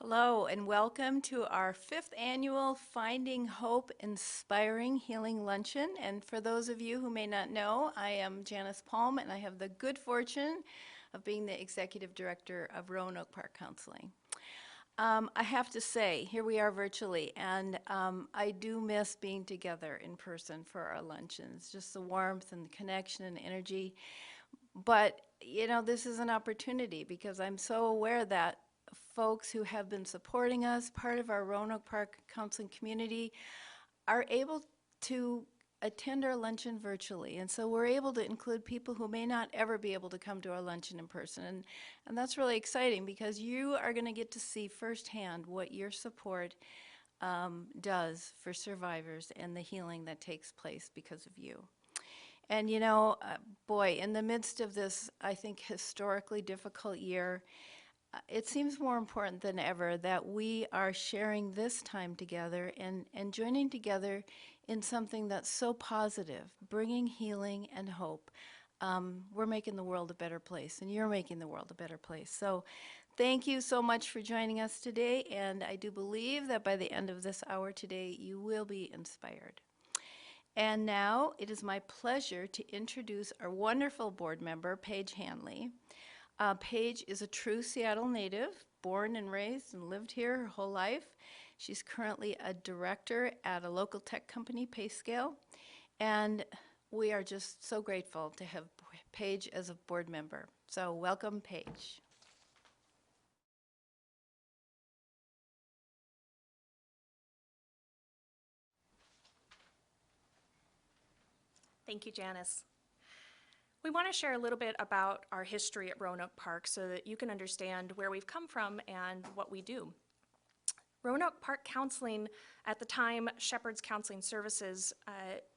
Hello and welcome to our 5th annual Finding Hope Inspiring Healing Luncheon. And for those of you who may not know, I am Janice Palm and I have the good fortune of being the Executive Director of Roanoke Park Counseling. I have to say, here we are virtually, and I do miss being together in person for our luncheons, just the warmth and the connection and energy. But, you know, this is an opportunity because I'm so aware that folks who have been supporting us, part of our Roanoke Park Counseling community, are able to attend our luncheon virtually. And so we're able to include people who may not ever be able to come to our luncheon in person. And that's really exciting because you are going to get to see firsthand what your support does for survivors and the healing that takes place because of you. And you know, boy, in the midst of this, I think, historically difficult year, it seems more important than ever that we are sharing this time together and joining together in something that's so positive, bringing healing and hope. We're making the world a better place, and you're making the world a better place. So thank you so much for joining us today, and I do believe that by the end of this hour today, you will be inspired. And now it is my pleasure to introduce our wonderful board member, Paige Hanley. Paige is a true Seattle native, born and raised and lived here her whole life. She's currently a director at a local tech company, PayScale, and we are just so grateful to have Paige as a board member. So welcome, Paige. Thank you, Janice. We want to share a little bit about our history at Roanoke Park so that you can understand where we've come from and what we do. Roanoke Park Counseling, at the time Shepherd's Counseling Services,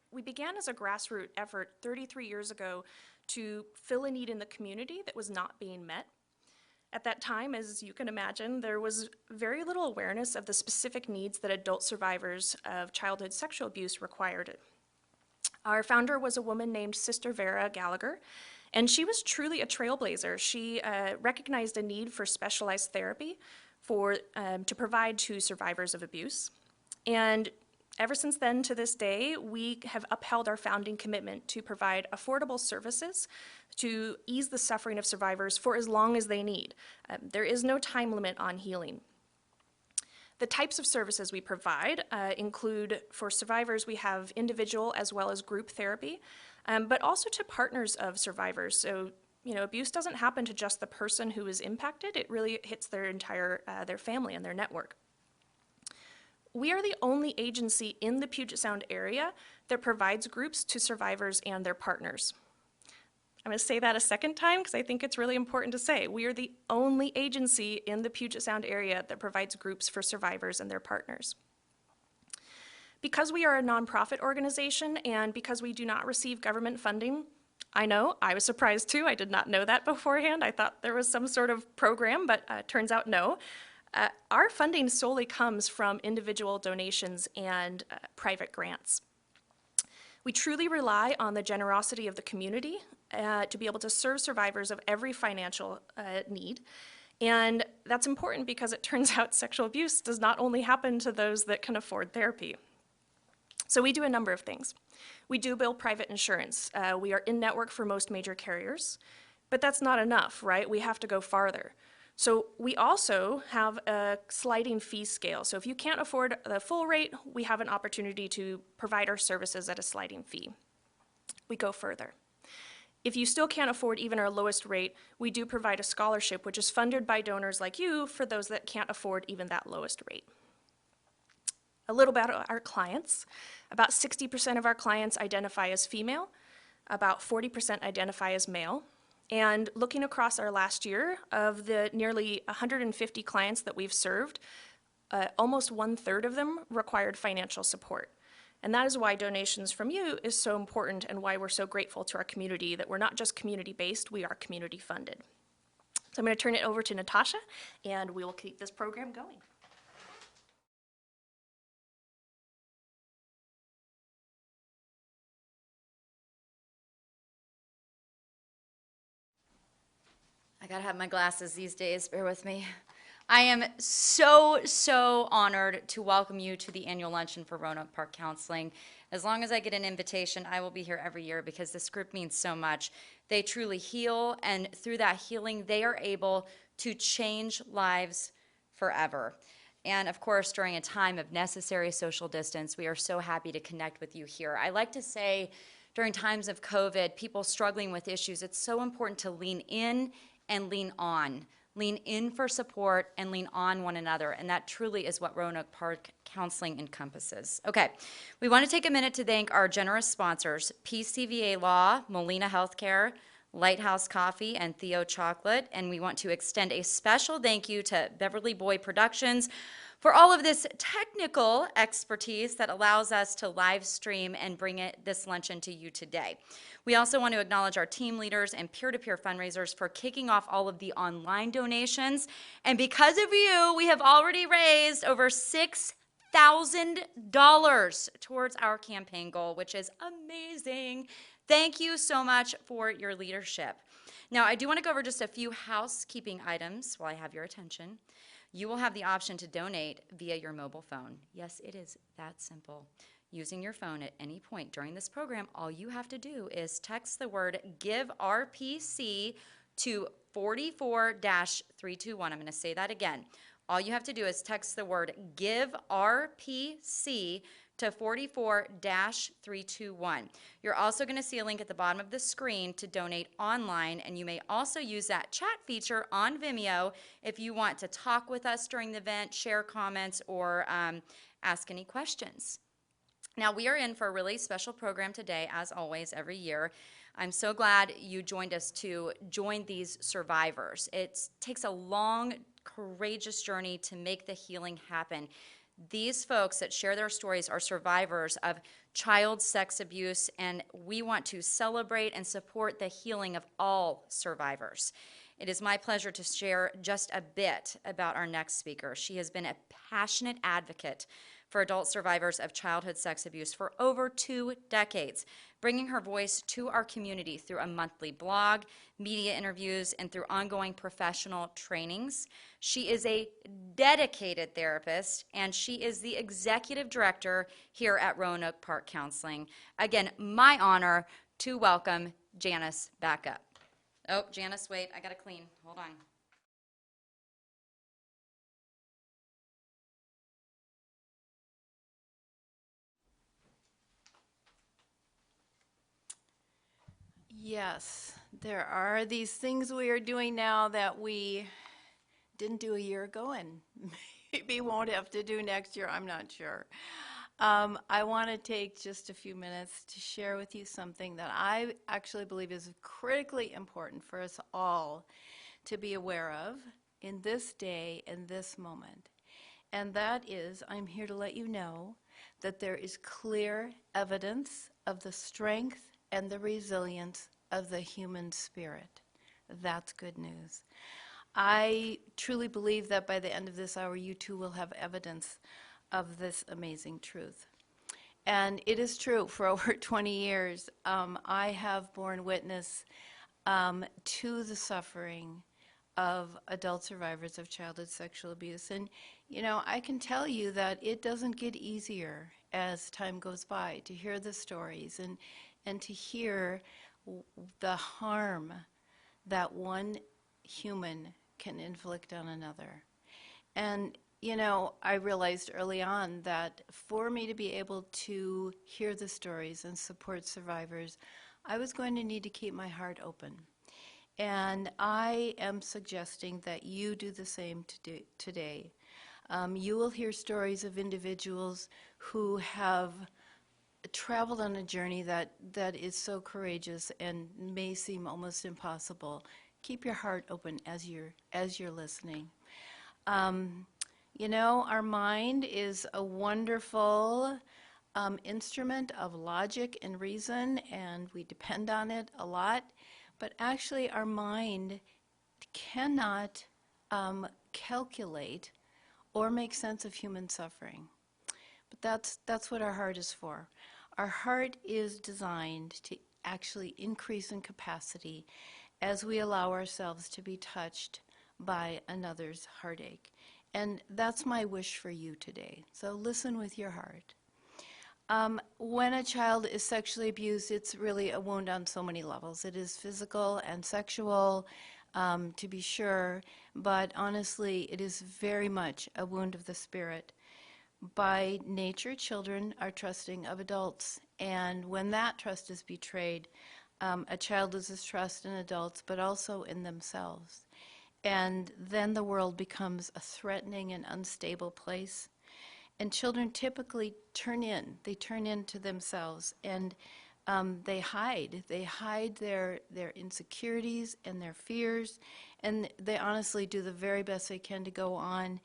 we began as a grassroots effort 33 years ago to fill a need in the community that was not being met. At that time, as you can imagine, there was very little awareness of the specific needs that adult survivors of childhood sexual abuse required. Our founder was a woman named Sister Vera Gallagher, And she was truly a trailblazer. She recognized a need for specialized therapy to provide to survivors of abuse. And ever since then to this day, we have upheld our founding commitment to provide affordable services to ease the suffering of survivors for as long as they need. There is no time limit on healing. The types of services we provide include, for survivors, we have individual as well as group therapy, but also to partners of survivors. So, abuse doesn't happen to just the person who is impacted. It really hits their entire, their family and their network. We are the only agency in the Puget Sound area that provides groups to survivors and their partners. I'm going to say that a second time because I think it's really important to say. We are the only agency in the Puget Sound area that provides groups for survivors and their partners. Because we are a nonprofit organization and because we do not receive government funding, I know, I was surprised too. I did not know that beforehand. I thought there was some sort of program, but turns out no. Our funding solely comes from individual donations and private grants. We truly rely on the generosity of the community to be able to serve survivors of every financial need. And that's important because it turns out sexual abuse does not only happen to those that can afford therapy. So we do a number of things. We do bill private insurance. We are in network for most major carriers, but that's not enough, right? We have to go farther. So we also have a sliding fee scale. So if you can't afford the full rate, we have an opportunity to provide our services at a sliding fee. We go further. If you still can't afford even our lowest rate, we do provide a scholarship, which is funded by donors like you for those that can't afford even that lowest rate. A little about our clients. About 60% of our clients identify as female, about 40% identify as male. And looking across our last year, of the nearly 150 clients that we've served, almost 1/3 of them required financial support. And that is why donations from you is so important and why we're so grateful to our community that we're not just community-based, we are community-funded. So I'm going to turn it over to Natasha, and we will keep this program going. I gotta have my glasses these days, bear with me. I am so honored to welcome you to the annual luncheon for Roanoke Park Counseling. As long as I get an invitation, I will be here every year because this group means so much. They truly heal, and through that healing, they are able to change lives forever. And of course, during a time of necessary social distance, we are so happy to connect with you here. I like to say, during times of COVID, people struggling with issues, it's so important to lean in and lean on. Lean in for support and lean on one another, and that truly is what Roanoke Park Counseling encompasses. Okay, we want to take a minute to thank our generous sponsors, PCVA Law, Molina Healthcare, Lighthouse Coffee, and Theo Chocolate, and we want to extend a special thank you to Beverly Boy Productions for all of this technical expertise that allows us to live stream and bring this luncheon to you today. We also want to acknowledge our team leaders and peer-to-peer fundraisers for kicking off all of the online donations. And because of you, we have already raised over $6,000 towards our campaign goal, which is amazing. Thank you so much for your leadership. Now, I do want to go over just a few housekeeping items while I have your attention. You will have the option to donate via your mobile phone. Yes, it is that simple. Using your phone at any point during this program, all you have to do is text the word GIVE RPC to 44-321. I'm going to say that again. All you have to do is text the word GIVE RPC to 44-321. You're also going to see a link at the bottom of the screen to donate online, and you may also use that chat feature on Vimeo if you want to talk with us during the event, share comments, or ask any questions. Now, we are in for a really special program today, as always, every year. I'm so glad you joined us to join these survivors. It takes a long, courageous journey to make the healing happen. These folks that share their stories are survivors of child sex abuse, and we want to celebrate and support the healing of all survivors. It is my pleasure to share just a bit about our next speaker. She has been a passionate advocate for adult survivors of childhood sex abuse for over 2 decades, bringing her voice to our community through a monthly blog, media interviews, and through ongoing professional trainings. She is a dedicated therapist, and she is the executive director here at Roanoke Park Counseling. Again, my honor to welcome Janice back up. Oh, Janice, wait, I gotta clean. Hold on. Yes, there are these things we are doing now that we didn't do a year ago and maybe won't have to do next year, I'm not sure. I want to take just a few minutes to share with you something that I actually believe is critically important for us all to be aware of in this day and this moment. And that is, I'm here to let you know that there is clear evidence of the strength and the resilience of the human spirit. That's good news. I truly believe that by the end of this hour, you too will have evidence of this amazing truth. And it is true, for over 20 years, I have borne witness to the suffering of adult survivors of childhood sexual abuse. And, you know, I can tell you that it doesn't get easier as time goes by to hear the stories and to hear the harm that one human can inflict on another. And, you know, I realized early on that for me to be able to hear the stories and support survivors, I was going to need to keep my heart open. And I am suggesting that you do the same today. You will hear stories of individuals who have traveled on a journey that is so courageous and may seem almost impossible. Keep your heart open as you're listening. You know, our mind is a wonderful instrument of logic and reason, and we depend on it a lot. But actually, our mind cannot calculate or make sense of human suffering. But that's what our heart is for. Our heart is designed to actually increase in capacity as we allow ourselves to be touched by another's heartache. And that's my wish for you today. So listen with your heart. When a child is sexually abused, it's really a wound on so many levels. It is physical and sexual, to be sure, but honestly, it is very much a wound of the spirit. By nature, children are trusting of adults, and when that trust is betrayed, a child loses trust in adults, but also in themselves. And then the world becomes a threatening and unstable place. And children typically turn into themselves, and they hide their insecurities and their fears, and they honestly do the very best they can to go on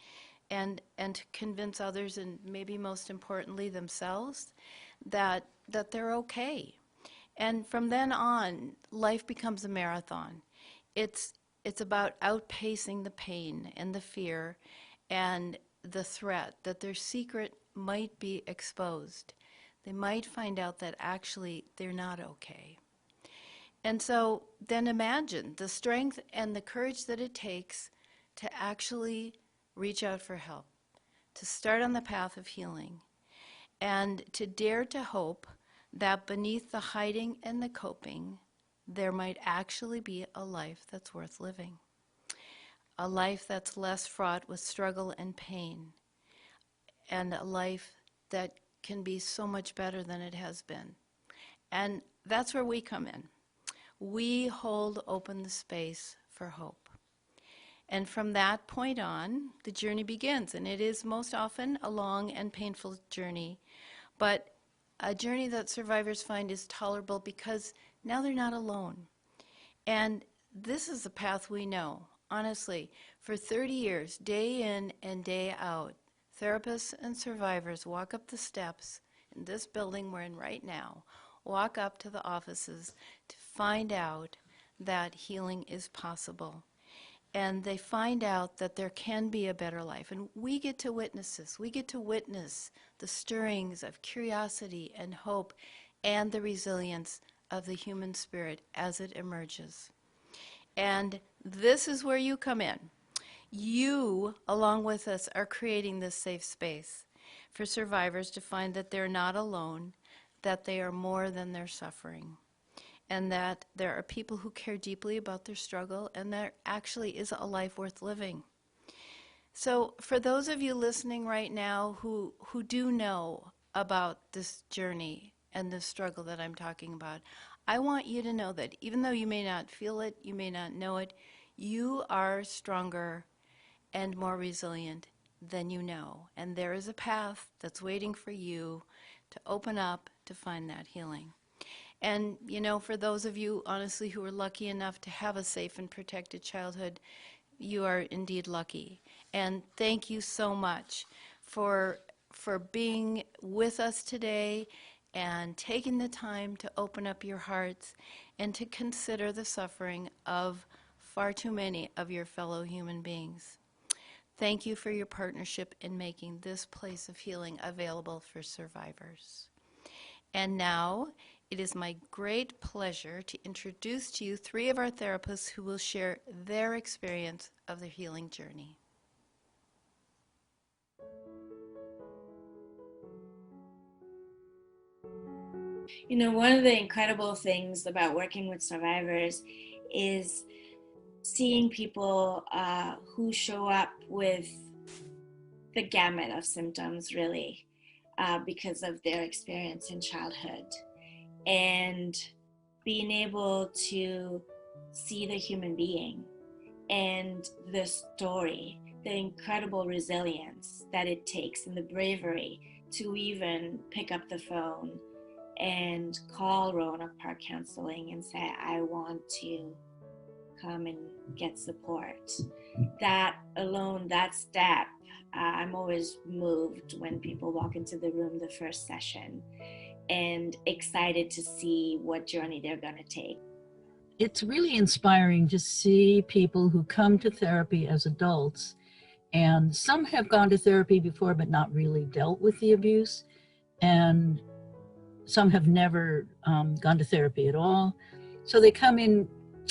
and to convince others, and maybe most importantly themselves, that they're okay. And from then on, life becomes a marathon. It's about outpacing the pain and the fear and the threat that their secret might be exposed. They might find out that actually they're not okay. And so then imagine the strength and the courage that it takes to actually reach out for help, to start on the path of healing, and to dare to hope that beneath the hiding and the coping, there might actually be a life that's worth living. A life that's less fraught with struggle and pain, and a life that can be so much better than it has been. And that's where we come in. We hold open the space for hope. And from that point on, the journey begins, and it is most often a long and painful journey, but a journey that survivors find is tolerable because now they're not alone. And this is the path we know. Honestly, for 30 years, day in and day out, therapists and survivors walk up the steps in this building we're in right now, walk up to the offices to find out that healing is possible. and they find out that there can be a better life. And we get to witness this. We get to witness the stirrings of curiosity and hope and the resilience of the human spirit as it emerges. And this is where you come in. You, along with us, are creating this safe space for survivors to find that they're not alone, that they are more than their suffering, and that there are people who care deeply about their struggle, and there actually is a life worth living. So for those of you listening right now who do know about this journey and the struggle that I'm talking about, I want you to know that even though you may not feel it, you may not know it, you are stronger and more resilient than you know. And there is a path that's waiting for you to open up to find that healing. And, you know, for those of you, honestly, who are lucky enough to have a safe and protected childhood, you are indeed lucky. And thank you so much for being with us today and taking the time to open up your hearts and to consider the suffering of far too many of your fellow human beings. Thank you for your partnership in making this place of healing available for survivors. And now, it is my great pleasure to introduce to you 3 of our therapists who will share their experience of the healing journey. You know, one of the incredible things about working with survivors is seeing people who show up with the gamut of symptoms, really, because of their experience in childhood. And being able to see the human being and the story, the incredible resilience that it takes and the bravery to even pick up the phone and call Roanoke Park Counseling and say, I want to come and get support. That alone, that step, I'm always moved when people walk into the room the first session and excited to see what journey they're going to take. It's really inspiring to see people who come to therapy as adults, and some have gone to therapy before but not really dealt with the abuse, and some have never gone to therapy at all. So they come in,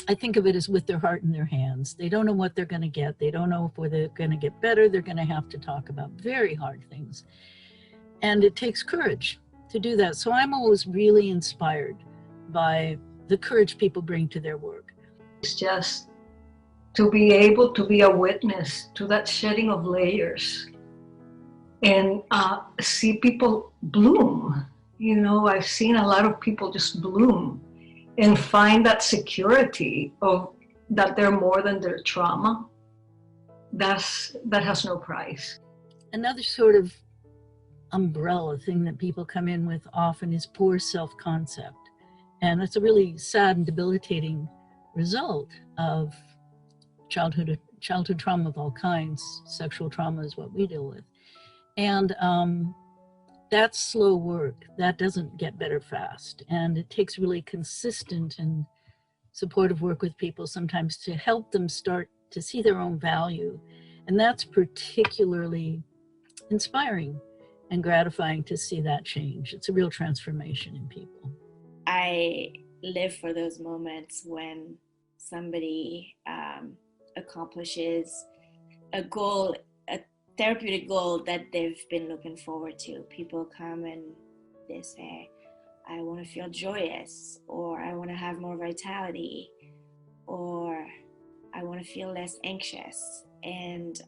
I think of it as with their heart in their hands. They don't know what they're going to get. They don't know if they're going to get better. They're going to have to talk about very hard things. And it takes courage to do that. So I'm always really inspired by the courage people bring to their work. It's just to be able to be a witness to that shedding of layers and see people bloom. You know, I've seen a lot of people just bloom and find that security of that they're more than their trauma. That has no price. Another sort of umbrella thing that people come in with often is poor self-concept. And that's a really sad and debilitating result of childhood trauma of all kinds. Sexual trauma is what we deal with. And that's slow work. That doesn't get better fast. And it takes really consistent and supportive work with people sometimes to help them start to see their own value. And that's particularly inspiring and gratifying to see that change. It's a real transformation in people. I live for those moments when somebody accomplishes a goal, a therapeutic goal that they've been looking forward to. People come and they say, I want to feel joyous, or I want to have more vitality, or I want to feel less anxious. And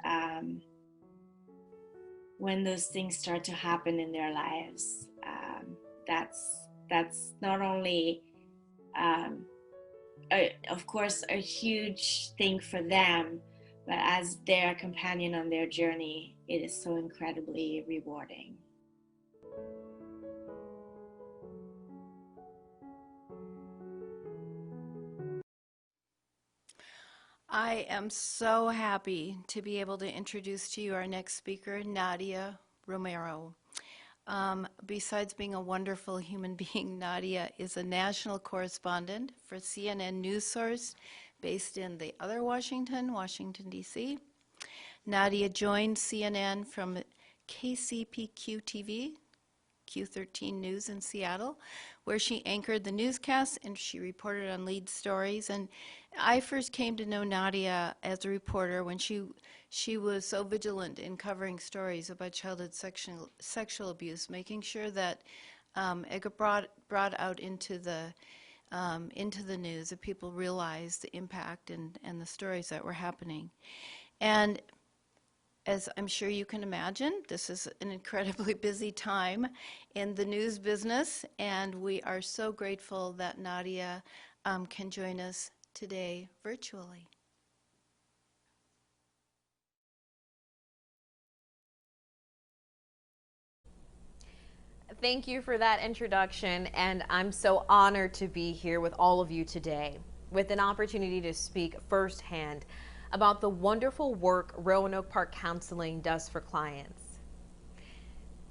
when those things start to happen in their lives, that's not only, of course, a huge thing for them, but as their companion on their journey, it is so incredibly rewarding. I am so happy to be able to introduce to you our next speaker, Nadia Romero. Besides being a wonderful human being, Nadia is a national correspondent for CNN News Source, based in the other Washington, D.C. Nadia joined CNN from KCPQ TV, Q13 News in Seattle, where she anchored the newscasts and she reported on lead stories. And I first came to know Nadia as a reporter when she was so vigilant in covering stories about childhood sexual abuse, making sure that it got brought out into the news, that people realized the impact and the stories that were happening. And as I'm sure you can imagine, this is an incredibly busy time in the news business, and we are so grateful that Nadia can join us today virtually. Thank you for that introduction, and I'm so honored to be here with all of you today with an opportunity to speak firsthand about the wonderful work Roanoke Park Counseling does for clients.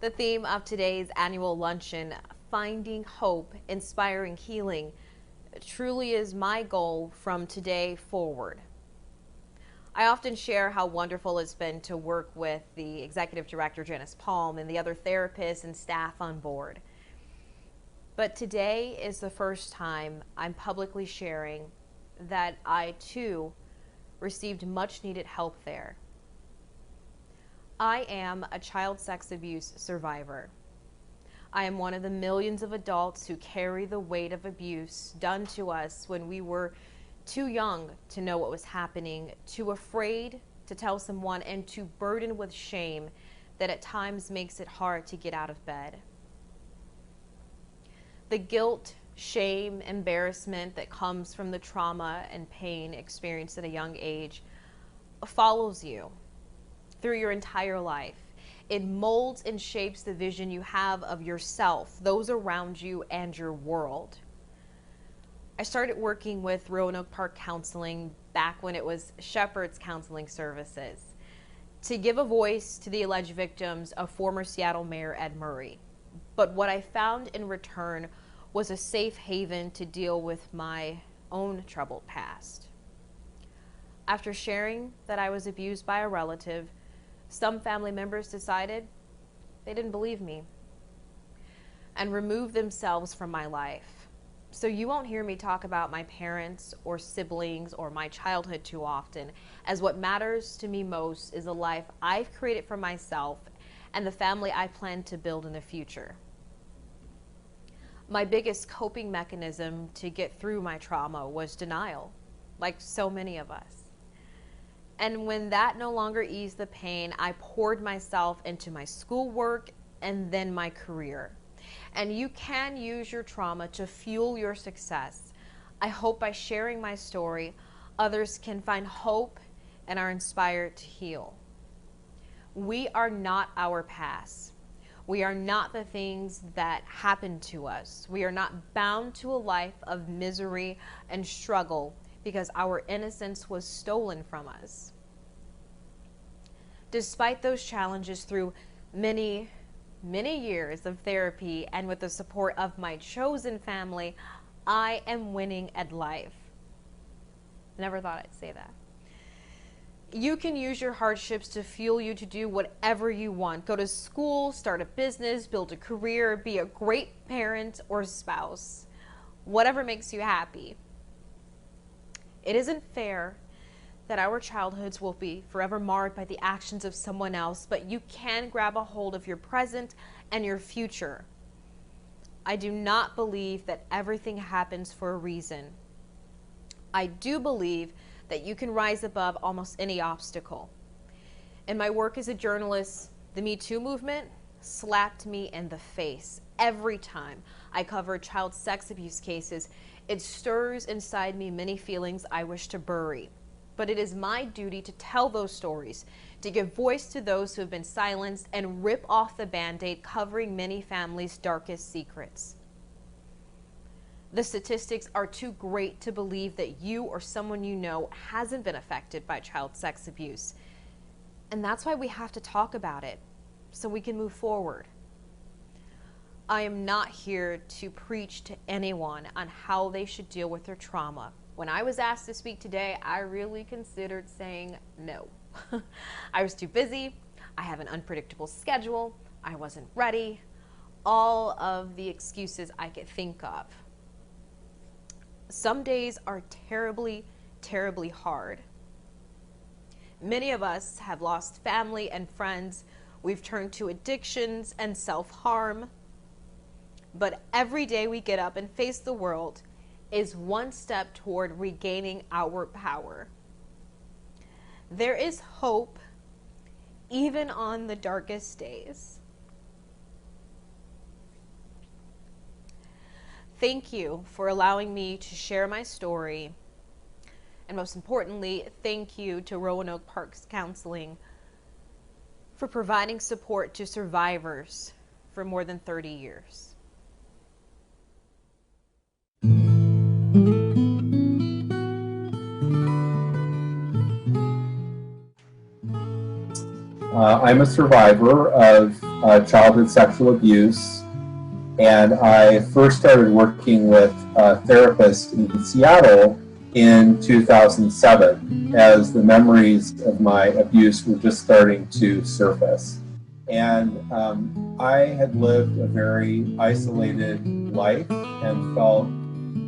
The theme of today's annual luncheon, Finding Hope, Inspiring Healing, truly is my goal from today forward. I often share how wonderful it's been to work with the Executive Director, Janice Palm, and the other therapists and staff on board. But today is the first time I'm publicly sharing that I, too, received much needed help there. I am a child sex abuse survivor. I am one of the millions of adults who carry the weight of abuse done to us when we were too young to know what was happening, too afraid to tell someone, and too burdened with shame that at times makes it hard to get out of bed. The guilt, shame, embarrassment that comes from the trauma and pain experienced at a young age follows you through your entire life. It molds and shapes the vision you have of yourself, those around you, and your world. I started working with Roanoke Park Counseling back when it was Shepherd's Counseling Services to give a voice to the alleged victims of former Seattle Mayor Ed Murray. But what I found in return was a safe haven to deal with my own troubled past. After sharing that I was abused by a relative, some family members decided they didn't believe me and removed themselves from my life. So you won't hear me talk about my parents or siblings or my childhood too often, as what matters to me most is the life I've created for myself and the family I plan to build in the future. My biggest coping mechanism to get through my trauma was denial, like so many of us. And when that no longer eased the pain, I poured myself into my schoolwork and then my career. And you can use your trauma to fuel your success. I hope by sharing my story, others can find hope and are inspired to heal. We are not our past. We are not the things that happened to us. We are not bound to a life of misery and struggle because our innocence was stolen from us. Despite those challenges, through many years of therapy and with the support of my chosen family, I am winning at life. Never thought I'd say that. You can use your hardships to fuel you to do whatever you want. Go to school, start a business, build a career, be a great parent or spouse. Whatever makes you happy. It isn't fair that our childhoods will be forever marred by the actions of someone else, but you can grab a hold of your present and your future. I do not believe that everything happens for a reason. I do believe that you can rise above almost any obstacle. In my work as a journalist, the Me Too movement slapped me in the face. Every time I cover child sex abuse cases, it stirs inside me many feelings I wish to bury. But it is my duty to tell those stories, to give voice to those who have been silenced, and rip off the Band-Aid covering many families' darkest secrets. The statistics are too great to believe that you or someone you know hasn't been affected by child sex abuse. And that's why we have to talk about it, so we can move forward. I am not here to preach to anyone on how they should deal with their trauma. When I was asked to speak today, I really considered saying no. I was too busy, I have an unpredictable schedule, I wasn't ready, all of the excuses I could think of. Some days are terribly, terribly hard. Many of us have lost family and friends. We've turned to addictions and self-harm. But every day we get up and face the world is one step toward regaining our power. There is hope even on the darkest days. Thank you for allowing me to share my story. And most importantly, thank you to Roanoke Parks Counseling for providing support to survivors for more than 30 years. I'm a survivor of childhood sexual abuse, and I first started working with a therapist in Seattle in 2007 as the memories of my abuse were just starting to surface. And I had lived a very isolated life and felt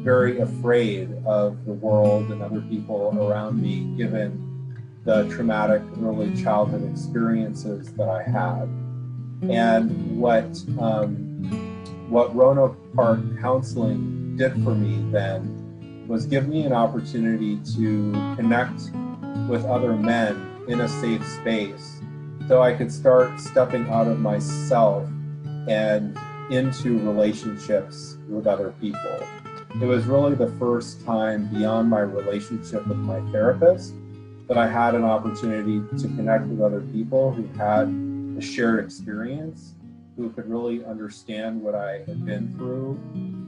very afraid of the world and other people around me, given the traumatic early childhood experiences that I had. And what Roanoke Park Counseling did for me then was give me an opportunity to connect with other men in a safe space so I could start stepping out of myself and into relationships with other people. It was really the first time beyond my relationship with my therapist that I had an opportunity to connect with other people who had a shared experience, who could really understand what I had been through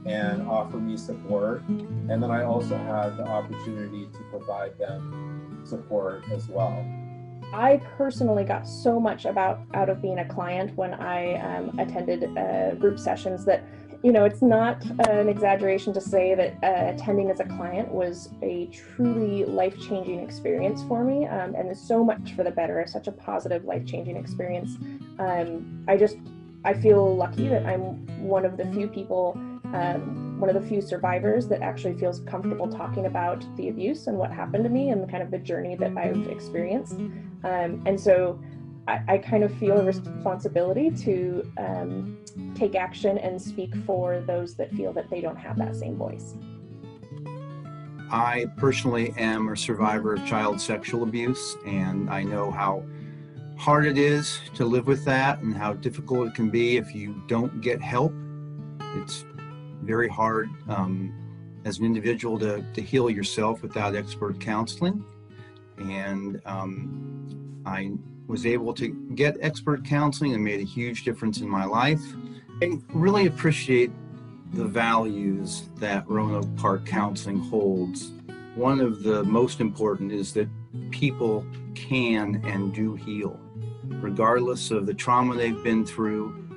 and offer me support. And then I also had the opportunity to provide them support as well. I personally got so much out of being a client when I attended group sessions that, you know, it's not an exaggeration to say that attending as a client was a truly life-changing experience for me, and is so much for the better, such a positive, life-changing experience. I feel lucky that I'm one of the few people, one of the few survivors that actually feels comfortable talking about the abuse and what happened to me and the kind of the journey that I've experienced. And so I kind of feel a responsibility to take action and speak for those that feel that they don't have that same voice. I personally am a survivor of child sexual abuse, and I know how hard it is to live with that and how difficult it can be if you don't get help. It's very hard as an individual to heal yourself without expert counseling. And I was able to get expert counseling and made a huge difference in my life. I really appreciate the values that Roanoke Park Counseling holds. One of the most important is that people can and do heal. Regardless of the trauma they've been through,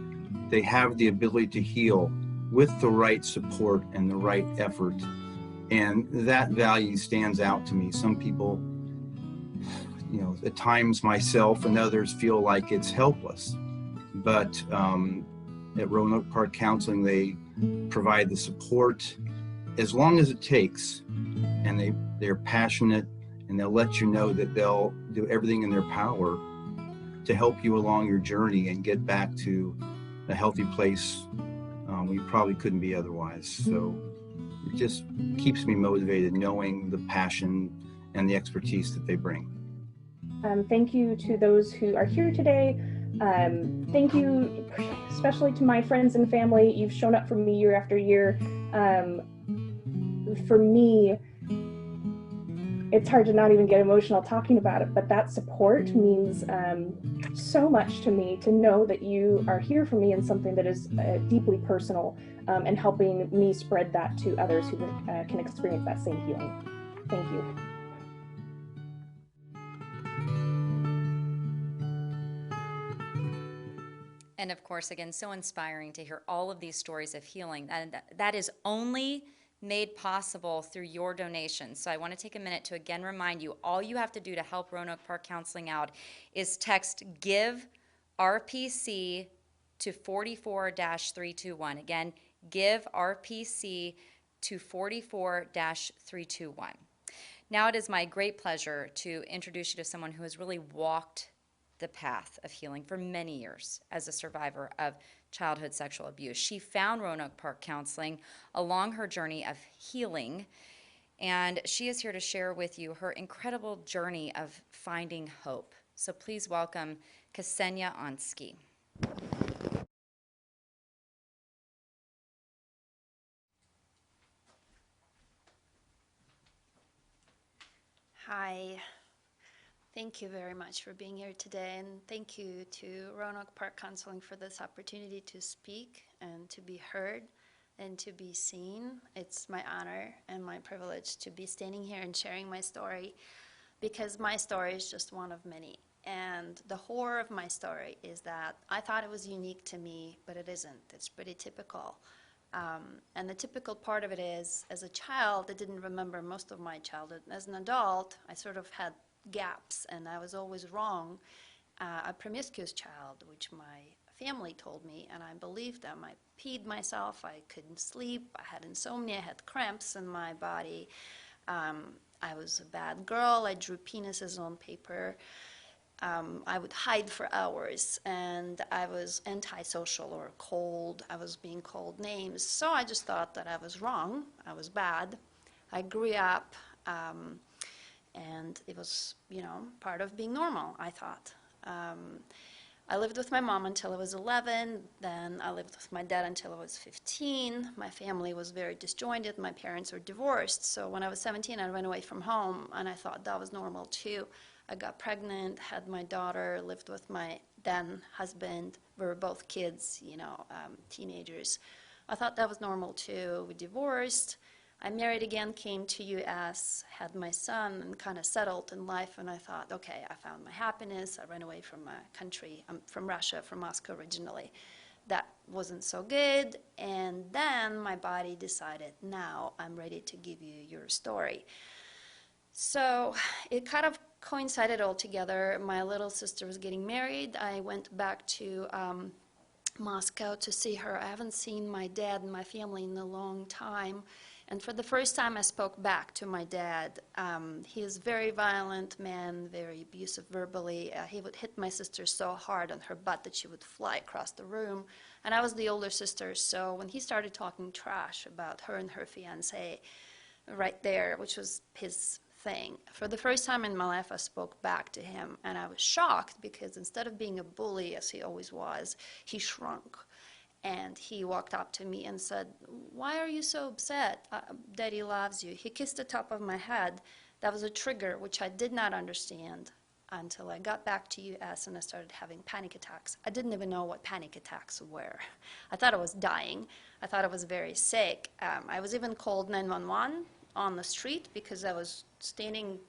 they have the ability to heal with the right support and the right effort. And that value stands out to me. Some people, you know, at times myself and others feel like it's helpless. But at Roanoke Park Counseling, they provide the support as long as it takes. And they're passionate, and they'll let you know that they'll do everything in their power to help you along your journey and get back to a healthy place we probably couldn't be otherwise. So it just keeps me motivated knowing the passion and the expertise that they bring. Thank you to those who are here today. Thank you especially to my friends and family. You've shown up for me year after year. For me, it's hard to not even get emotional talking about it, but that support means so much to me, to know that you are here for me in something that is deeply personal, and helping me spread that to others who can experience that same healing. Thank you. And of course, again, so inspiring to hear all of these stories of healing. And that is only made possible through your donations. So I want to take a minute to again remind you, all you have to do to help Roanoke Park Counseling out is text GIVE RPC to 44-321. Again, GIVE RPC to 44-321. Now it is my great pleasure to introduce you to someone who has really walked the path of healing for many years as a survivor of childhood sexual abuse. She found Roanoke Park Counseling along her journey of healing, and she is here to share with you her incredible journey of finding hope. So please welcome Ksenia Onsky. Hi. Thank you very much for being here today, and thank you to Roanoke Park Counseling for this opportunity to speak and to be heard and to be seen. It's my honor and my privilege to be standing here and sharing my story, because my story is just one of many. And the horror of my story is that I thought it was unique to me, but it isn't. It's pretty typical. And the typical part of it is, as a child, I didn't remember most of my childhood. As an adult, I sort of had gaps, and I was always wrong. A promiscuous child, which my family told me, and I believed them. I peed myself, I couldn't sleep, I had insomnia, I had cramps in my body. I was a bad girl, I drew penises on paper. I would hide for hours, and I was antisocial or cold. I was being called names. So I just thought that I was wrong. I was bad. I grew up, and it was, part of being normal, I thought. I lived with my mom until I was 11. Then I lived with my dad until I was 15. My family was very disjointed. My parents were divorced. So when I was 17, I ran away from home, and I thought that was normal too. I got pregnant, had my daughter, lived with my then husband. We were both kids, teenagers. I thought that was normal too. We divorced. I married again, came to U.S., had my son, and kind of settled in life. And I thought, okay, I found my happiness. I ran away from my country. I'm from Russia, from Moscow originally. That wasn't so good. And then my body decided, now I'm ready to give you your story. So it kind of coincided all together. My little sister was getting married. I went back to Moscow to see her. I haven't seen my dad and my family in a long time. And for the first time, I spoke back to my dad. He is a very violent man, very abusive verbally. He would hit my sister so hard on her butt that she would fly across the room. And I was the older sister, so when he started talking trash about her and her fiancé right there, which was his thing, for the first time in my life, I spoke back to him. And I was shocked because instead of being a bully, as he always was, he shrunk. And he walked up to me and said, "Why are you so upset? Daddy loves you." He kissed the top of my head. That was a trigger, which I did not understand until I got back to U.S. and I started having panic attacks. I didn't even know what panic attacks were. I thought I was dying. I thought I was very sick. I was even called 911 on the street because I was standing,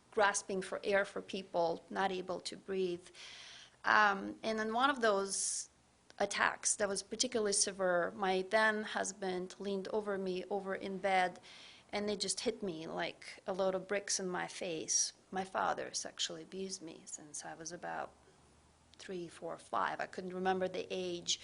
grasping for air for people, not able to breathe. And in one of those attacks that was particularly severe, my then husband leaned over me, over in bed, and they just hit me like a load of bricks in my face. My father sexually abused me since I was about 3, 4, 5. I couldn't remember the age.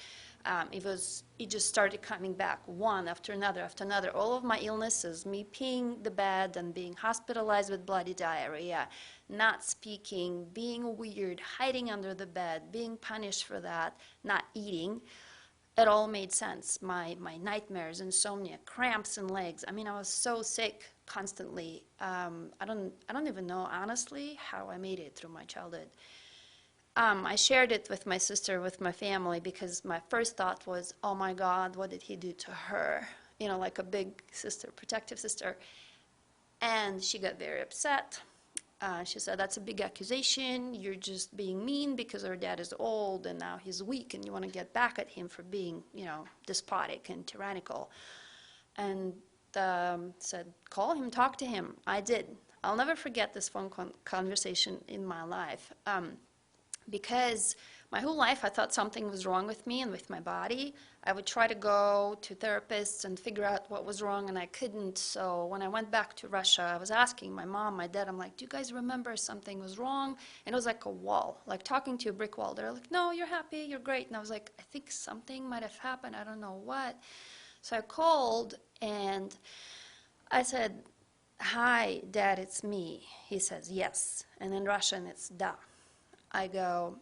It just started coming back one after another after another. All of my illnesses, me peeing the bed and being hospitalized with bloody diarrhea, not speaking, being weird, hiding under the bed, being punished for that, not eating, it all made sense. My nightmares, insomnia, cramps in legs. I mean, I was so sick constantly. I don't even know, honestly, how I made it through my childhood. I shared it with my sister, with my family, because my first thought was, oh my God, what did he do to her? Like a big sister, protective sister. And she got very upset. She said, that's a big accusation. You're just being mean because our dad is old and now he's weak and you want to get back at him for being, despotic and tyrannical. And said, call him, talk to him. I did. I'll never forget this phone conversation in my life. Because My whole life, I thought something was wrong with me and with my body. I would try to go to therapists and figure out what was wrong, and I couldn't. So when I went back to Russia, I was asking my mom, my dad, I'm like, do you guys remember something was wrong? And it was like a wall, like talking to a brick wall. They're like, no, you're happy, you're great. And I was like, I think something might have happened. I don't know what. So I called, and I said, hi, Dad, it's me. He says, yes. And in Russian, it's da. I go,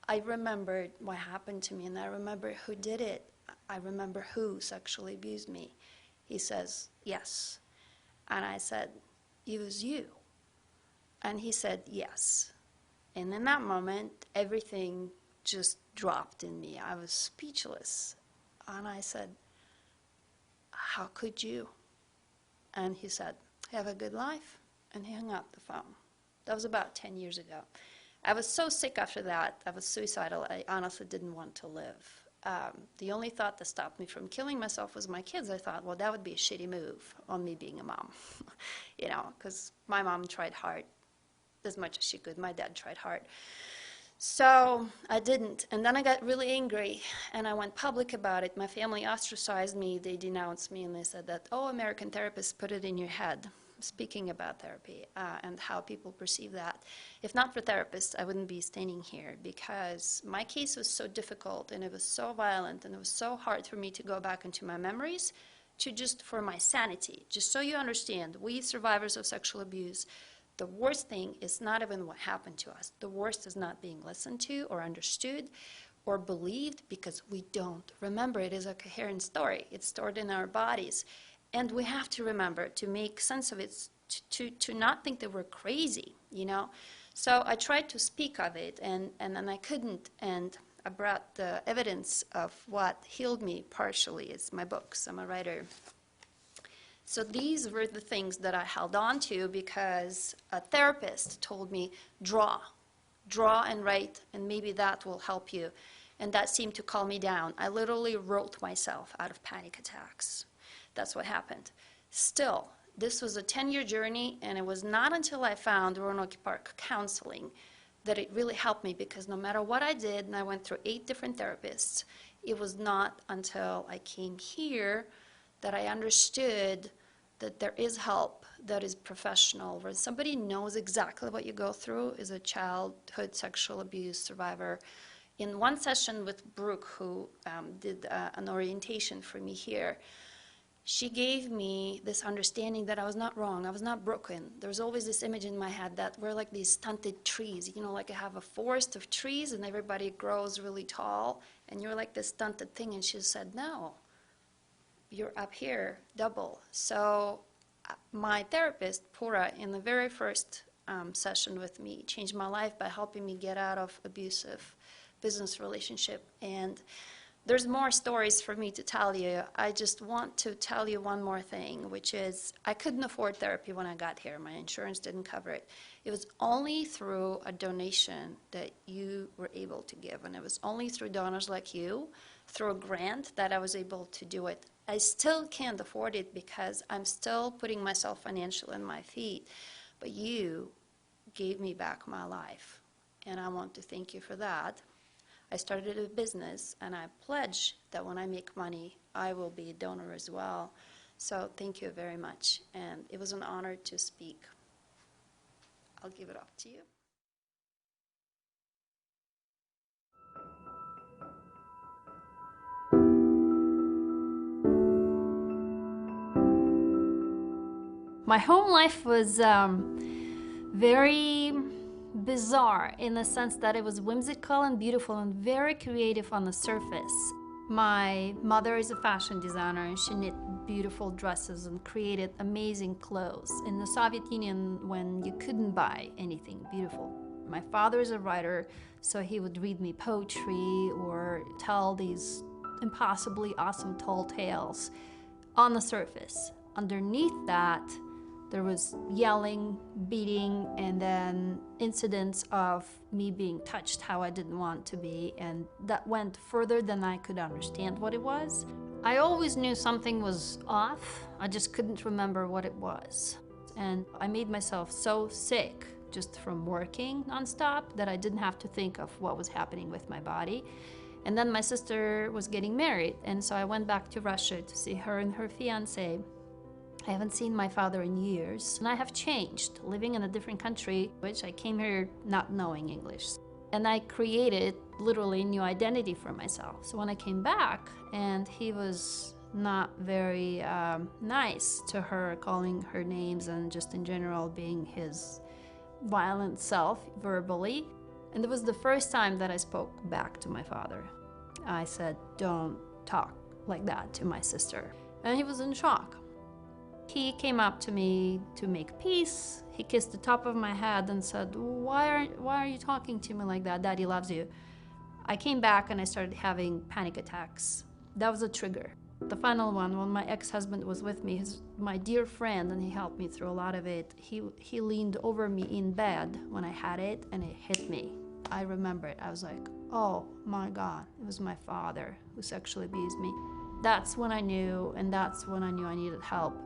I remembered what happened to me, and I remember who did it. I remember who sexually abused me. He says, yes. And I said, it was you. And he said, yes. And in that moment, everything just dropped in me. I was speechless. And I said, how could you? And he said, have a good life. And he hung up the phone. That was about 10 years ago. I was so sick after that. I was suicidal. I honestly didn't want to live. The only thought that stopped me from killing myself was my kids. I thought, well, that would be a shitty move on me being a mom, you know, because my mom tried hard as much as she could. My dad tried hard. So I didn't. And then I got really angry, and I went public about it. My family ostracized me. They denounced me, and they said that, oh, American therapists put it in your head, speaking about therapy and how people perceive that. If not for therapists, I wouldn't be standing here, because my case was so difficult, and it was so violent, and it was so hard for me to go back into my memories to just for my sanity. Just so you understand, we survivors of sexual abuse, the worst thing is not even what happened to us. The worst is not being listened to or understood or believed, because we don't remember. It is a coherent story. It's stored in our bodies. And we have to remember to make sense of it, to not think that we're crazy, you know. So I tried to speak of it, and then I couldn't. And I brought the evidence of what healed me partially. It's my books. I'm a writer. So these were the things that I held on to, because a therapist told me, draw and write, and maybe that will help you. And that seemed to calm me down. I literally wrote myself out of panic attacks. That's what happened. Still, this was a 10-year journey, and it was not until I found Roanoke Park counseling that it really helped me, because no matter what I did, and I went through 8 different therapists, it was not until I came here that I understood that there is help that is professional, where somebody knows exactly what you go through as a childhood sexual abuse survivor. In one session with Brooke, who did an orientation for me here, she gave me this understanding that I was not wrong, I was not broken. There was always this image in my head that we're like these stunted trees, you know, like I have a forest of trees and everybody grows really tall, and you're like this stunted thing. And she said, no, you're up here, double. So my therapist, Pura, in the very first session with me, changed my life by helping me get out of abusive business relationship. And there's more stories for me to tell you. I just want to tell you one more thing, which is I couldn't afford therapy when I got here. My insurance didn't cover it. It was only through a donation that you were able to give, and it was only through donors like you, through a grant, that I was able to do it. I still can't afford it because I'm still putting myself financially on my feet, but you gave me back my life, and I want to thank you for that. I started a business, and I pledge that when I make money, I will be a donor as well. So thank you very much, and it was an honor to speak. I'll give it up to you. My home life was very bizarre in the sense that it was whimsical and beautiful and very creative on the surface. My mother is a fashion designer, and she knit beautiful dresses and created amazing clothes in the Soviet Union when you couldn't buy anything beautiful. My father is a writer, so he would read me poetry or tell these impossibly awesome tall tales. On the surface, underneath that, there was yelling, beating, and then incidents of me being touched how I didn't want to be, and that went further than I could understand what it was. I always knew something was off, I just couldn't remember what it was. And I made myself so sick just from working nonstop, that I didn't have to think of what was happening with my body. And then my sister was getting married, and so I went back to Russia to see her and her fiance. I haven't seen my father in years, and I have changed, living in a different country, which I came here not knowing English. And I created literally a new identity for myself. So when I came back, and he was not very nice to her, calling her names and just in general being his violent self verbally. And it was the first time that I spoke back to my father. I said, "Don't talk like that to my sister." And he was in shock. He came up to me to make peace. He kissed the top of my head and said, why are you talking to me like that? Daddy loves you." I came back and I started having panic attacks. That was a trigger. The final one, when my ex-husband was with me, he's my dear friend, and he helped me through a lot of it. He leaned over me in bed when I had it, and it hit me. I remember it. I was like, oh my God, it was my father who sexually abused me. That's when I knew, and that's when I knew I needed help.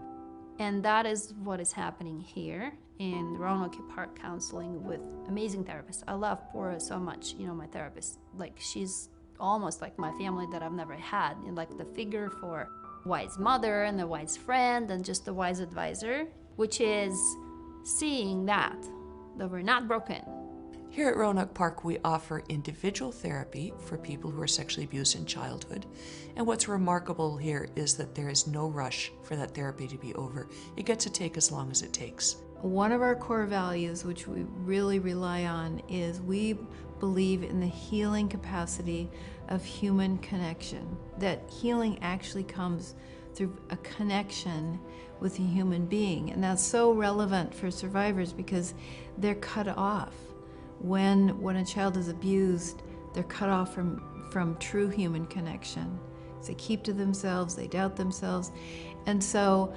And that is what is happening here in Roanoke Park Counseling with amazing therapists. I love Poch so much, my therapist. Like, she's almost like my family that I've never had, and like the figure for wise mother and the wise friend and just the wise advisor, which is seeing that we're not broken. Here at Roanoke Park, we offer individual therapy for people who are sexually abused in childhood. And what's remarkable here is that there is no rush for that therapy to be over. It gets to take as long as it takes. One of our core values, which we really rely on, is we believe in the healing capacity of human connection. That healing actually comes through a connection with a human being. And that's so relevant for survivors because they're cut off. When a child is abused, they're cut off from true human connection. They keep to themselves, they doubt themselves. And so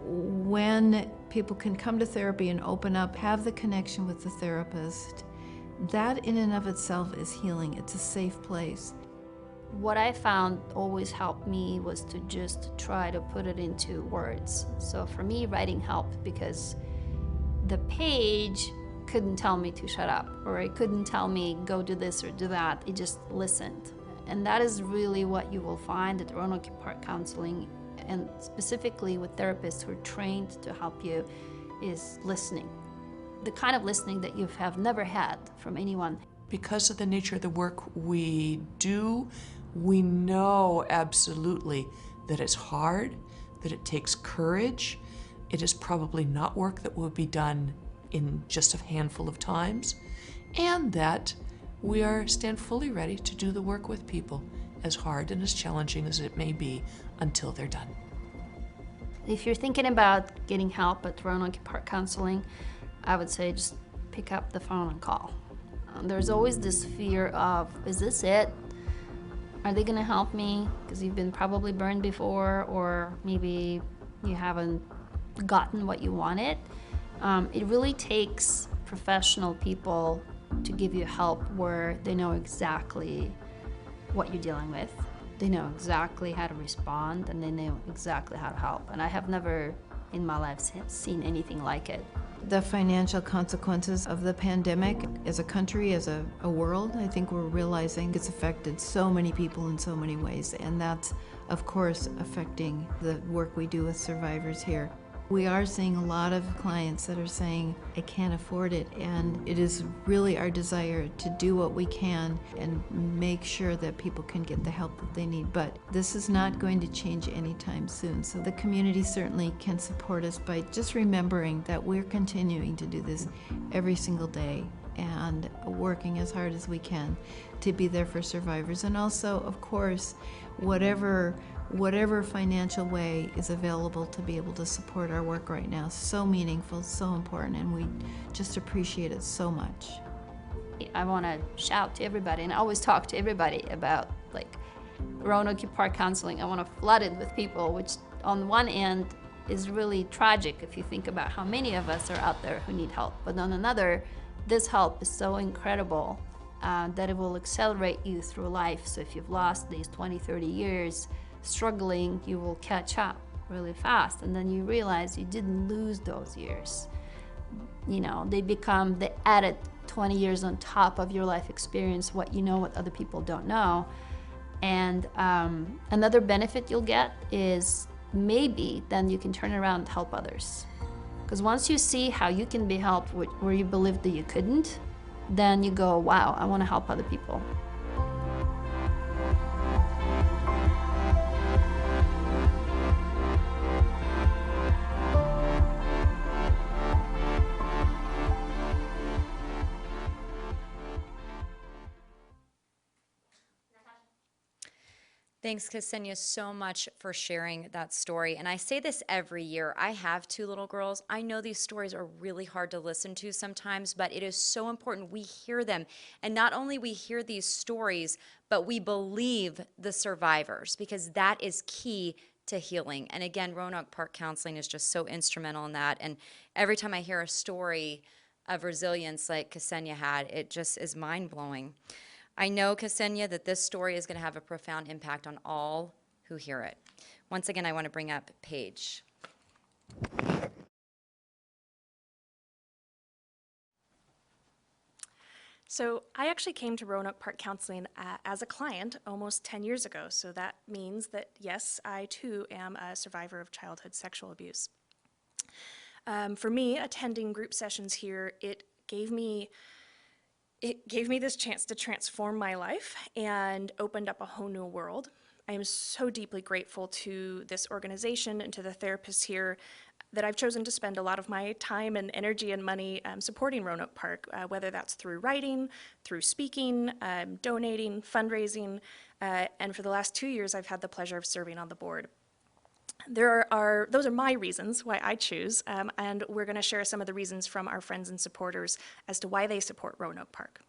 when people can come to therapy and open up, have the connection with the therapist, that in and of itself is healing. It's a safe place. What I found always helped me was to just try to put it into words. So for me, writing helped because the page couldn't tell me to shut up, or it couldn't tell me go do this or do that. It just listened. And that is really what you will find at Roanoke Park Counseling, and specifically with therapists who are trained to help you, is listening. The kind of listening that you have never had from anyone. Because of the nature of the work we do, we know absolutely that it's hard, that it takes courage. It is probably not work that will be done in just a handful of times, and that we stand fully ready to do the work with people, as hard and as challenging as it may be, until they're done. If you're thinking about getting help at Roanoke Park Counseling, I would say just pick up the phone and call. There's always this fear of, is this it? Are they gonna help me? Because you've been probably burned before, or maybe you haven't gotten what you wanted. It really takes professional people to give you help where they know exactly what you're dealing with. They know exactly how to respond, and they know exactly how to help. And I have never in my life seen anything like it. The financial consequences of the pandemic as a country, as a world, I think we're realizing it's affected so many people in so many ways. And that's, of course, affecting the work we do with survivors here. We are seeing a lot of clients that are saying, I can't afford it, and it is really our desire to do what we can and make sure that people can get the help that they need. But this is not going to change anytime soon. So the community certainly can support us by just remembering that we're continuing to do this every single day and working as hard as we can to be there for survivors. And also, of course, whatever financial way is available to be able to support our work right now. So meaningful, so important, and we just appreciate it so much. I want to shout to everybody, and I always talk to everybody about Roanoke Park Counseling. I want to flood it with people, which on one end is really tragic if you think about how many of us are out there who need help. But on another, this help is so incredible that it will accelerate you through life. So if you've lost these 20, 30 years struggling, you will catch up really fast, and then you realize you didn't lose those years. You know, they become the added 20 years on top of your life experience, what you know, what other people don't know. And another benefit you'll get is maybe then you can turn around and help others. Because once you see how you can be helped where you believed that you couldn't, then you go, wow, I want to help other people. Thanks, Ksenia, so much for sharing that story. And I say this every year. I have 2 little girls. I know these stories are really hard to listen to sometimes, but it is so important we hear them. And not only we hear these stories, but we believe the survivors, because that is key to healing. And again, Roanoke Park Counseling is just so instrumental in that. And every time I hear a story of resilience like Ksenia had, it just is mind-blowing. I know, Ksenia, that this story is going to have a profound impact on all who hear it. Once again, I want to bring up Paige. So I actually came to Roanoke Park Counseling as a client almost 10 years ago. So that means that, yes, I too am a survivor of childhood sexual abuse. For me, attending group sessions here, it gave me this chance to transform my life and opened up a whole new world. I am so deeply grateful to this organization and to the therapists here that I've chosen to spend a lot of my time and energy and money supporting Roanoke Park, whether that's through writing, through speaking, donating, fundraising, and for the last 2 years I've had the pleasure of serving on the board. Those are my reasons why I choose, and we're going to share some of the reasons from our friends and supporters as to why they support Roanoke Park.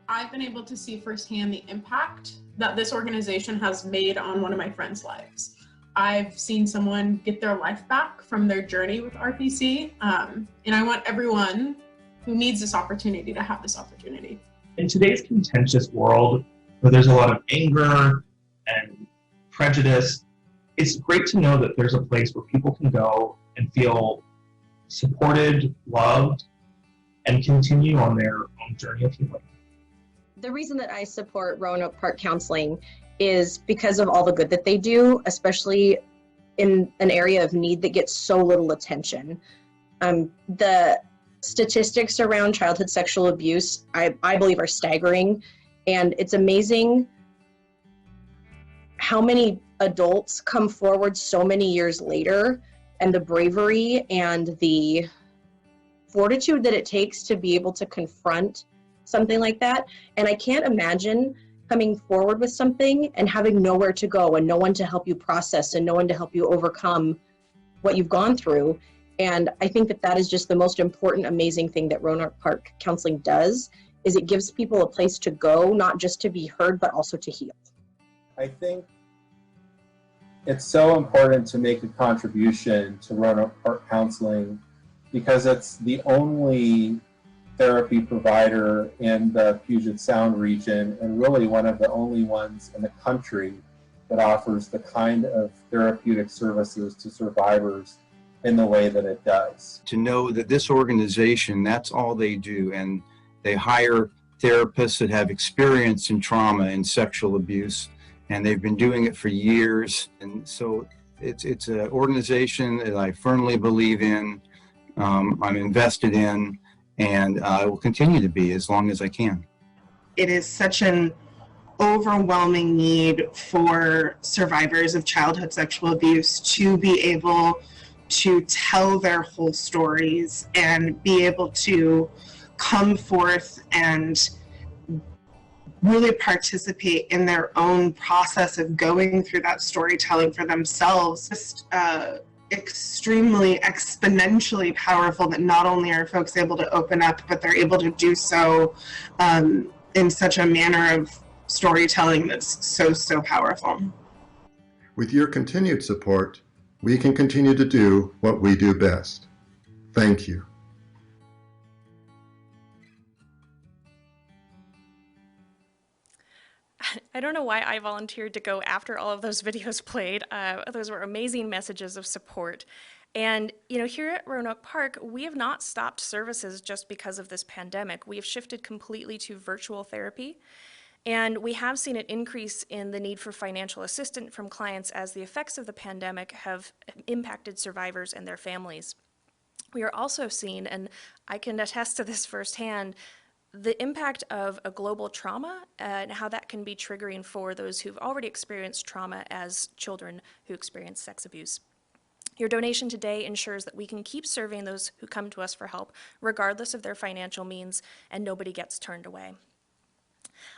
I've been able to see firsthand the impact that this organization has made on one of my friends' lives. I've seen someone get their life back from their journey with RPC, and I want everyone who needs this opportunity to have this opportunity. In today's contentious world, where there's a lot of anger and prejudice, it's great to know that there's a place where people can go and feel supported, loved, and continue on their own journey of healing. The reason that I support Roanoke Park Counseling is because of all the good that they do, especially in an area of need that gets so little attention. The statistics around childhood sexual abuse, I believe, are staggering, and it's amazing how many adults come forward so many years later, and the bravery and the fortitude that it takes to be able to confront something like that. And I can't imagine coming forward with something and having nowhere to go and no one to help you process and no one to help you overcome what you've gone through. And I think that that is just the most important, amazing thing that Roanoke Park Counseling does, is it gives people a place to go, not just to be heard, but also to heal. I think it's so important to make a contribution to Roanoke Park Counseling because it's the only therapy provider in the Puget Sound region, and really one of the only ones in the country that offers the kind of therapeutic services to survivors in the way that it does. To know that this organization, that's all they do, and they hire therapists that have experience in trauma and sexual abuse, and they've been doing it for years. And so it's an organization that I firmly believe in, I'm invested in, and I will continue to be as long as I can. It is such an overwhelming need for survivors of childhood sexual abuse to be able to tell their whole stories and be able to come forth and really participate in their own process of going through that storytelling for themselves. Just extremely exponentially powerful that not only are folks able to open up, but they're able to do so in such a manner of storytelling that's so powerful. With your continued support, we can continue to do what we do best. Thank you. I don't know why I volunteered to go after all of those videos played. Those were amazing messages of support. And, you know, here at Roanoke Park, we have not stopped services just because of this pandemic. We have shifted completely to virtual therapy. And we have seen an increase in the need for financial assistance from clients as the effects of the pandemic have impacted survivors and their families. We are also seeing, and I can attest to this firsthand, the impact of a global trauma and how that can be triggering for those who've already experienced trauma as children who experience sex abuse. Your donation today ensures that we can keep serving those who come to us for help, regardless of their financial means, and nobody gets turned away.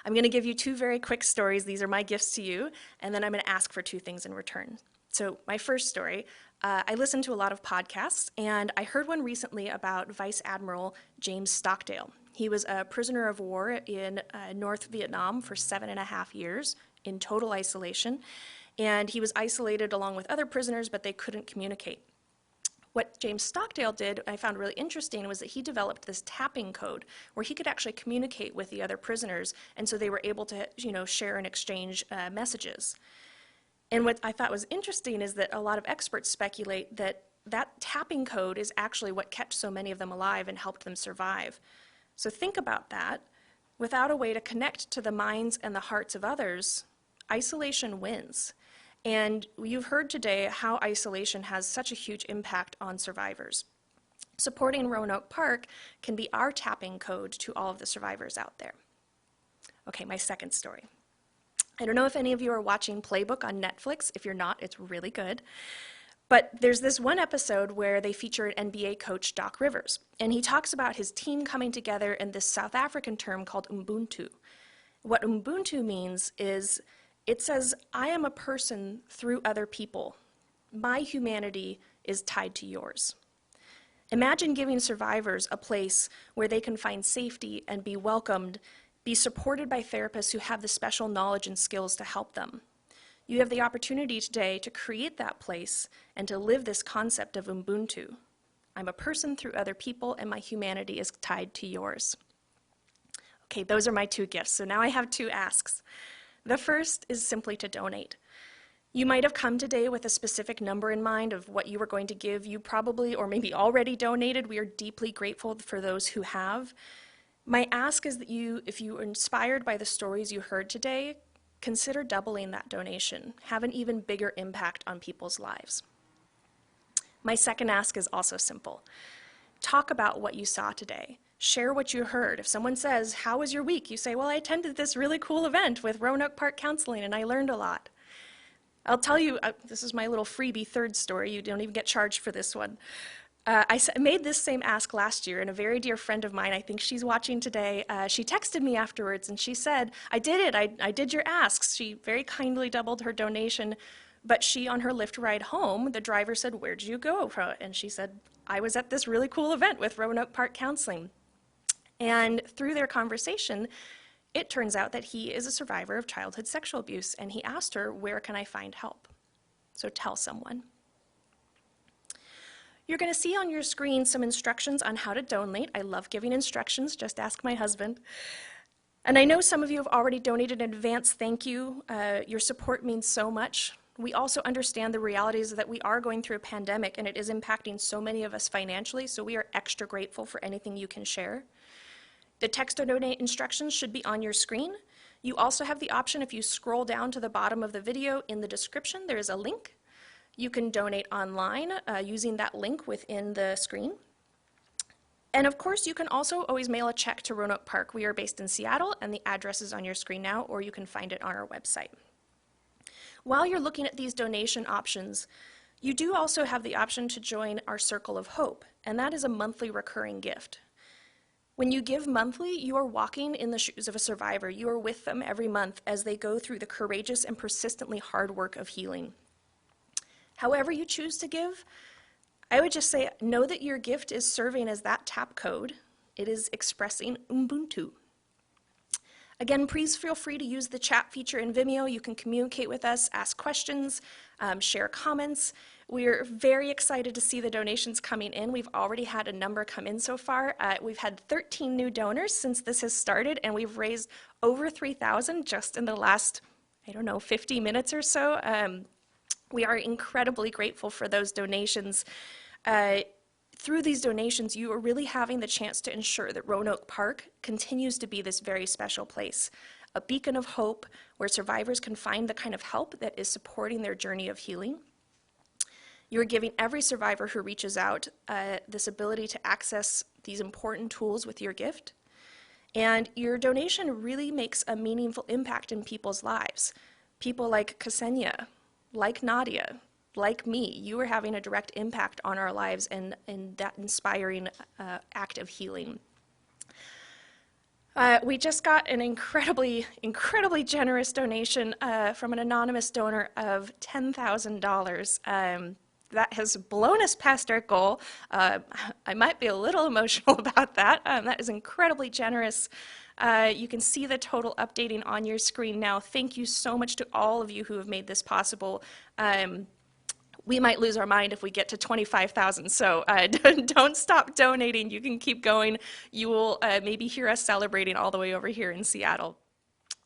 I'm going to give you two very quick stories. These are my gifts to you, and then I'm going to ask for two things in return. So my first story, I listen to a lot of podcasts, and I heard one recently about Vice Admiral James Stockdale. He was a prisoner of war in North Vietnam for 7.5 years in total isolation, and he was isolated along with other prisoners, but they couldn't communicate. What James Stockdale did, I found really interesting, was that he developed this tapping code where he could actually communicate with the other prisoners, and so they were able to, you know, share and exchange messages. And what I thought was interesting is that a lot of experts speculate that that tapping code is actually what kept so many of them alive and helped them survive. So think about that. Without a way to connect to the minds and the hearts of others, isolation wins. And you've heard today how isolation has such a huge impact on survivors. Supporting Roanoke Park can be our tapping code to all of the survivors out there. Okay, my second story. I don't know if any of you are watching Playbook on Netflix. If you're not, it's really good. But there's this one episode where they feature an NBA coach, Doc Rivers, and he talks about his team coming together in this South African term called Ubuntu. What Ubuntu means is it says, I am a person through other people. My humanity is tied to yours. Imagine giving survivors a place where they can find safety and be welcomed, be supported by therapists who have the special knowledge and skills to help them. You have the opportunity today to create that place and to live this concept of Ubuntu. I'm a person through other people, and my humanity is tied to yours. Okay, those are my two gifts. So now I have two asks. The first is simply to donate. You might have come today with a specific number in mind of what you were going to give. You probably or maybe already donated. We are deeply grateful for those who have. My ask is that you, if you are inspired by the stories you heard today, consider doubling that donation. Have an even bigger impact on people's lives. My second ask is also simple. Talk about what you saw today. Share what you heard. If someone says, how was your week? You say, well, I attended this really cool event with Roanoke Park Counseling and I learned a lot. I'll tell you, this is my little freebie third story. You don't even get charged for this one. I made this same ask last year, and a very dear friend of mine, I think she's watching today, she texted me afterwards and she said, I did it, I did your asks. She very kindly doubled her donation, but she, on her Lyft ride home, the driver said, where'd you go? And she said, I was at this really cool event with Roanoke Park Counseling. And through their conversation, it turns out that he is a survivor of childhood sexual abuse, and he asked her, where can I find help? So tell someone. You're going to see on your screen some instructions on how to donate. I love giving instructions, just ask my husband. And I know some of you have already donated in advance. Thank you. Your support means so much. We also understand the realities that we are going through a pandemic, and it is impacting so many of us financially, so we are extra grateful for anything you can share. The text to donate instructions should be on your screen. You also have the option, if you scroll down to the bottom of the video in the description, there is a link. You can donate online using that link within the screen. And of course, you can also always mail a check to Roanoke Park. We are based in Seattle, and the address is on your screen now, or you can find it on our website. While you're looking at these donation options, you do also have the option to join our Circle of Hope, and that is a monthly recurring gift. When you give monthly, you are walking in the shoes of a survivor. You are with them every month as they go through the courageous and persistently hard work of healing. However you choose to give, I would just say, know that your gift is serving as that tap code. It is expressing Ubuntu. Again, please feel free to use the chat feature in Vimeo. You can communicate with us, ask questions, share comments. We're very excited to see the donations coming in. We've already had a number come in so far. We've had 13 new donors since this has started, and we've raised over $3,000 just in the last, I don't know, 50 minutes or so. We are incredibly grateful for those donations. Through these donations, you are really having the chance to ensure that Roanoke Park continues to be this very special place, a beacon of hope where survivors can find the kind of help that is supporting their journey of healing. You are giving every survivor who reaches out this ability to access these important tools with your gift. And your donation really makes a meaningful impact in people's lives. People like Ksenia, like Nadia, like me, you are having a direct impact on our lives and that inspiring act of healing. We just got an incredibly generous donation from an anonymous donor of $10,000. That has blown us past our goal. I might be a little emotional about that. That is incredibly generous. You can see the total updating on your screen now. Thank you so much to all of you who have made this possible. We might lose our mind if we get to 25,000, so don't stop donating. You can keep going. You will maybe hear us celebrating all the way over here in Seattle.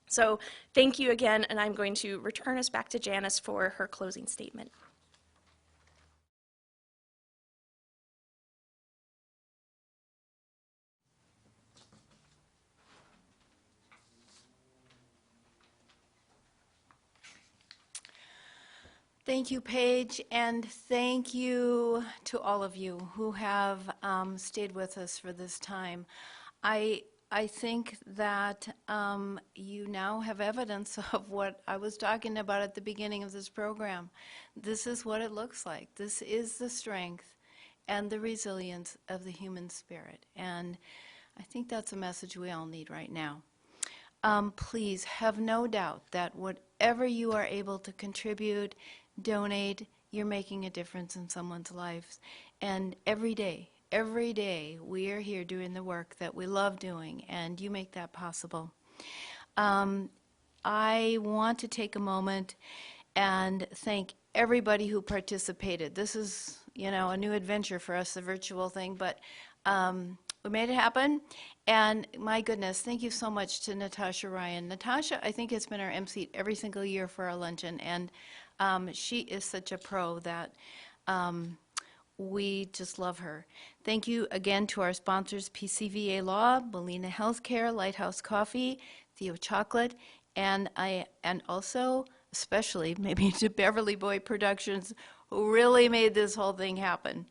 So thank you again, and I'm going to return us back to Janice for her closing statement. Thank you, Paige, and thank you to all of you who have stayed with us for this time. I think that you now have evidence of what I was talking about at the beginning of this program. This is what it looks like. This is the strength and the resilience of the human spirit, and I think that's a message we all need right now. Please have no doubt that whatever you are able to contribute, donate, you're making a difference in someone's lives. And every day, we are here doing the work that we love doing, and you make that possible. I want to take a moment and thank everybody who participated. This is, a new adventure for us, the virtual thing, but we made it happen. And my goodness, thank you so much to Natasha Ryan. Natasha, I think, has been our MC every single year for our luncheon, and she is such a pro that we just love her. Thank you again to our sponsors, PCVA Law, Molina Healthcare, Lighthouse Coffee, Theo Chocolate, and also, especially, maybe to Beverly Boy Productions, who really made this whole thing happen.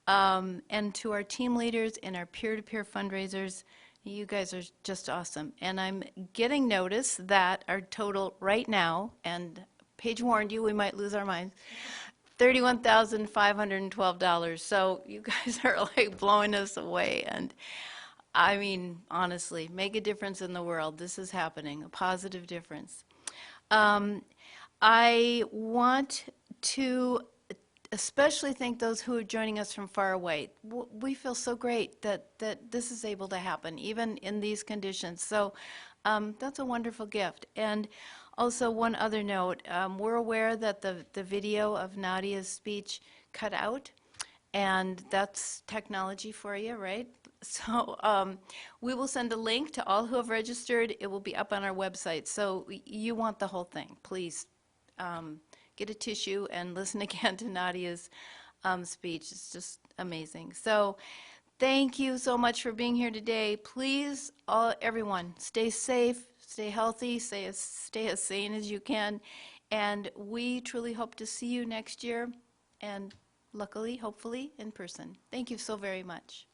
And to our team leaders and our peer-to-peer fundraisers, you guys are just awesome. And I'm getting notice that our total right now, and Paige warned you we might lose our minds, $31,512. So you guys are like blowing us away. And I mean, honestly, make a difference in the world. This is happening, a positive difference. I want to especially thank those who are joining us from far away. We feel so great that this is able to happen, even in these conditions. So that's a wonderful gift. And also, one other note, we're aware that the video of Nadia's speech cut out, and that's technology for you, right? So we will send a link to all who have registered. It will be up on our website. So you want the whole thing, please. Get a tissue and listen again to Nadia's speech. It's just amazing. So thank you so much for being here today. Please, everyone, stay safe, stay healthy, stay as sane as you can. And we truly hope to see you next year, and luckily, hopefully, in person. Thank you so very much.